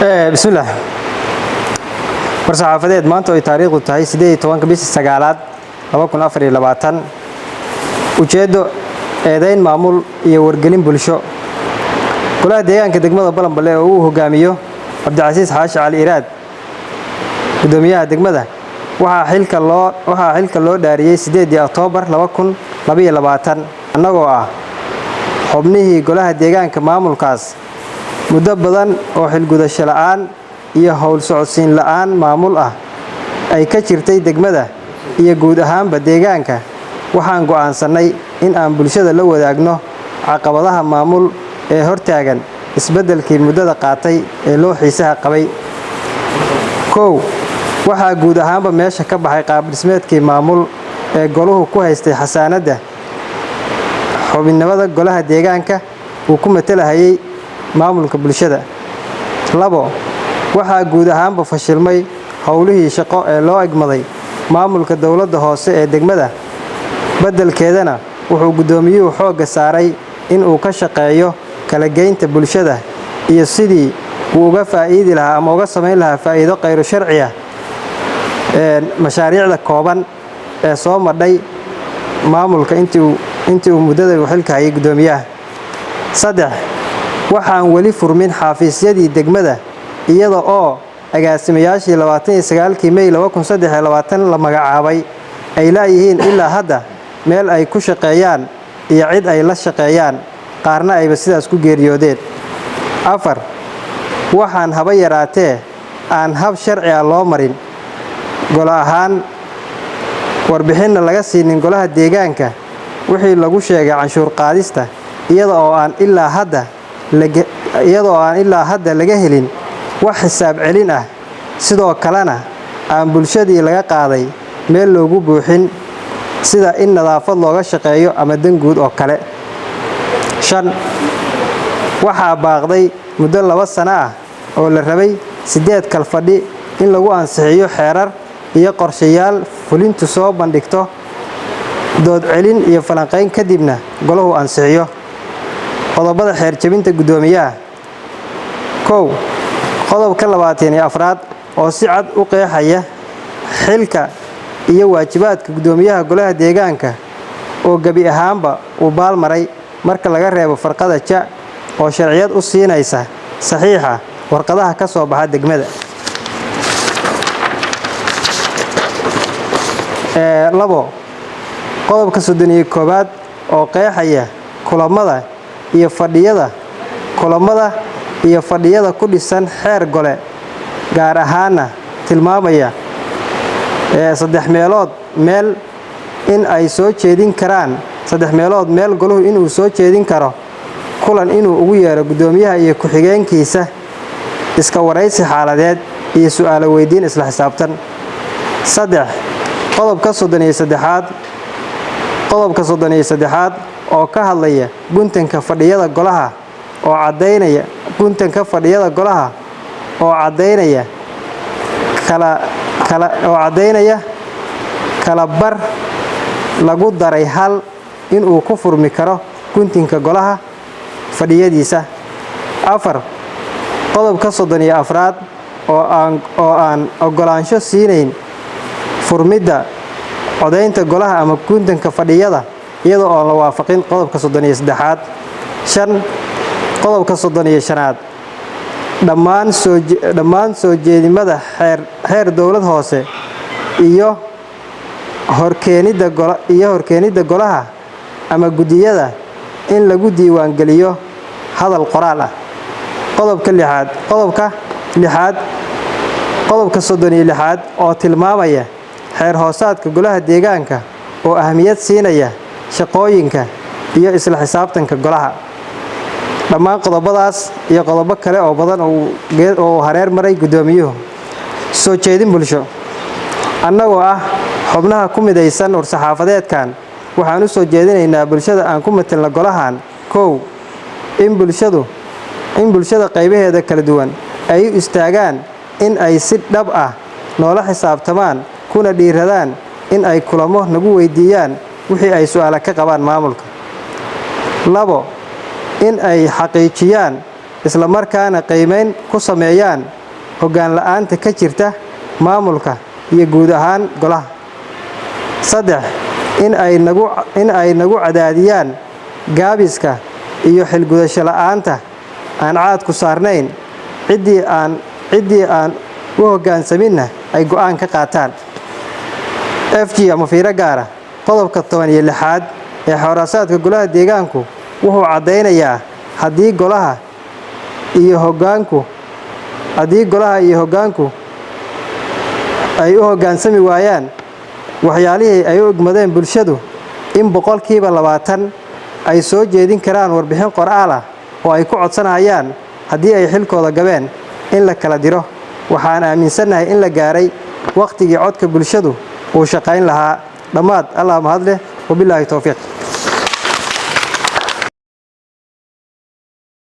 بسم الله war-saxaafadeed maanta ay taariikhdu tahay 18 bishii sagaalaad 2024 ujeedo eedayn maamul iyo wargelin bulsho golaha deegaanka degmada Balanbale oo uu hogaamiyo Cabdicasiis Xaashi Cali Iraad gudoomiyaha degmada waxaa xilka loo dhaariyay 8 Oktoobar 2022 annagoo ah xubnihii golaha deegaanka maamulkaas muddo badan oo xilgudasho la'aan iyo hawl socodsiin la'aan maamul ah ay ka jirtay degmada iyo guud ahaanba deegaanka waxaan go'aansanay in aan bulshada la wadaagno caqabadaha maamul ee hortaagan isbeddelkii muddada qaatay ee loo xiisaha qabay waxaa guud ahaanba meesha ka baxay qaab dhismeedkii maamul ee goluhu ku haystay xasaanada xubinimada golaha deegaanka uu ku matalahayay maamulka bulshada waxaa guud ahaanba fashilmay howlihii shaqo ee loo egmaday maamulka dawladda hoose ee degmada beddelkeedana wuxuu gudoomiyuhu xoogga saaray in uu ka shaqeeyo kala geynta bulshada iyo sidii uu uga faa'iidi lahaa ama uga samayn lahaa faa'iido qayro sharci ah mashaariicda kooban ee soo madhay maamulka intii uu muddada xilka hayay gudoomiyaha waxaan weli furmin xafiisyadii degmada iyada oo agaasimayaashii 29 May 2023 la magacaabay ay laayihiin ilaa hadda meel ay ku shaqeeyaan iyo cid ay la shaqeeyaan qaarna ayba sidaas ku geeriyoodeen waxaan haba yaraatee aan hab sharci ah loo marin golo ahaan warbixinna laga siinin golaha deegaanka wixii lagu sheegay canshuur qaadista iyada oo aan ilaa hadda laga helin wax xisaab celin ah sidoo kalena aan bulshadii laga qaaday meel loogu buuxin sida in nadaafad looga shaqeeyo ama dan guud oo kale waxaa baaqday muddo 2 sano ah oo la rabay 8 kal fadhi in lagu ansixiyo xeerar iyo qorshayaal fulintu soo bandhigto dood celin iyo falanqayn kadibna golahu ansixiyo qodobada xeer jabinta gudoomiyaha qodobka 24 oo si cad u qeexaya xilka iyo waajibaadka gudoomiyaha golaha deegaanka oo gabi ahaanba uu baalmaray marka laga reebo farqada ja oo sharciyad u siinaysa saxiixa warqadaha ka soo baxa degmada qodobka 31 oo qeexaya kulamada iyo fadhiyada ku dhisan xeer gole gaar ahaana tilmaamaya 3 meelood meel in ay soo jeedin karaan 3 meelood meel goluhu inuu soo jeedin karo kulan inuu ugu yeero gudoomiyaha iyo ku-xigeenkiisa iska waraysi xaaladeed iyo su'aalo weydiin isla xisaabtan qodobka 33 oo ka hadlaya guntanka fadhiyada golaha oo cadeynaya kala bar lagu daray hal inuu ku furmi karo guntinka golaha fadhiyadiisa qodobka 34 oo aan ogolaansho siinayn furmidda codeynta golaha ama guntanka fadhiyada iyadoo aan la waafaqin qodobka 33 qodobka 35 dhammaan soo jeedimada xeer dawlad hoose iyo horkeenida golaha ama gudiyada in lagu diiwaan geliyo hadal qoraal ah qodobka 36 oo tilmaamaya xeer hoosaadka golaha deegaanka oo ahmiyad siinaya shaqooyinka iyo isla xisaabtanka golaha dhammaan qodobadaas iyo qodobo kale oo badan oo hareer maray gudoomiyuhu soo jeedin bulsho annagoo ah xubnaha ku midaysan war-saxaafadeedkan waxaan u soo jeedinaynaa bulshada aan ku matalno golahan in bulshada qaybaheeda kala duwan ay u istaagaan in ay si dhab ah noola xisaabtamaan kuna dhiiradaan in ay kulamo nagu weydiiyaan wixii ay su'aalo ka qabaan maamulka in ay xaqiijiyaan isla markaana qiimeyn ku sameeyaan hoggaan la'aanta ka jirta maamulka iyo guud ahaan golaha. 3 in ay nagu cadaadiyaan gaabiska iyo xilgudasho la'aanta aan caad ku saarnayn ciddii aan u hoggaansaminna ay go'aan ka qaataan. FG ama fiiro gaara qodobka 16aad ee xoraasaadka golaha deegaanku wuxuu cadeynayaa haddii golaha iyo hoggaanku ay u hoggaansami waayaan waxyaalihii ay u egmadeen bulshadu in 20% ay soo jeedin karaan warbixin qoraal ah oo ay ku codsanayaan haddii ay xilkooda gabeen in la kala diro. waxaan aaminsanahay in la gaaray waqtigii codka bulshadu uu shaqayn lahaa. dhammaad allah mahad leh wabilaahi tawfiiq.